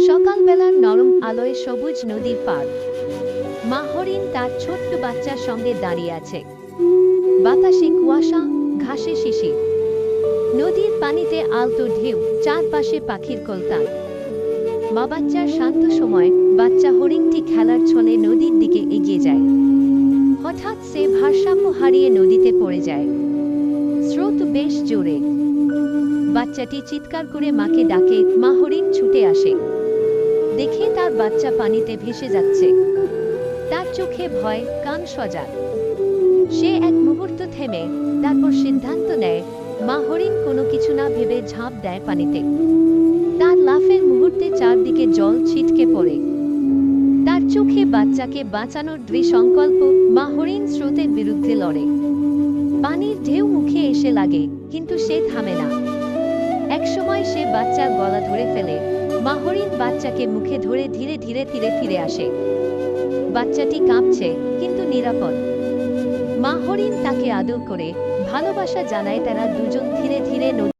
সকালবেলার নরম আলোয় সবুজ নদীর পার। মা হরিণ তার ছোট্ট বাচ্চার সঙ্গে দাঁড়িয়ে আছে। বাতাসে কুয়াশা, ঘাসে শিশির। নদীর পানিতে আলতো ঢেউ, চারপাশে পাখির কলতান। মা বাচ্চার শান্ত সময় বাচ্চা হরিণটি খেলার ছলে নদীর দিকে এগিয়ে যায়। হঠাৎ সে ভারসাম্য হারিয়ে নদীতে পড়ে যায়। স্রোত বেশ জোরে। বাচ্চাটি চিৎকার করে মাকে ডাকে। মা হরিণ ছুটে আসে, দেখে তার বাচ্চা পানিতে ভেসে যাচ্ছে। তার চোখে ভয়, কান সজাগ। সে এক মুহূর্ত থেমে, তারপর সিদ্ধান্ত নেয়। মা হরিণ কোনো কিছু না ভেবে ঝাঁপ দেয় পানিতে। তার লাফের মুহূর্তে চারদিকে জল ছিটকে পড়ে। তার চোখে বাচ্চাকে বাঁচানোর দৃঢ় সংকল্প। মা হরিণ স্রোতের বিরুদ্ধে লড়ে। পানির ঢেউ মুখে এসে লাগে, কিন্তু সে থামে না। একসময় সে বাচ্চার গলা ধরে ফেলে। মা হরিণ বাচ্চাকে মুখে ধরে ধীরে ধীরে তীরে ফিরে আসে। বাচ্চাটি কাঁপছে, কিন্তু নিরাপদ। মা হরিণ তাকে আদর করে ভালোবাসা জানায়। তারা দুজন ধীরে ধীরে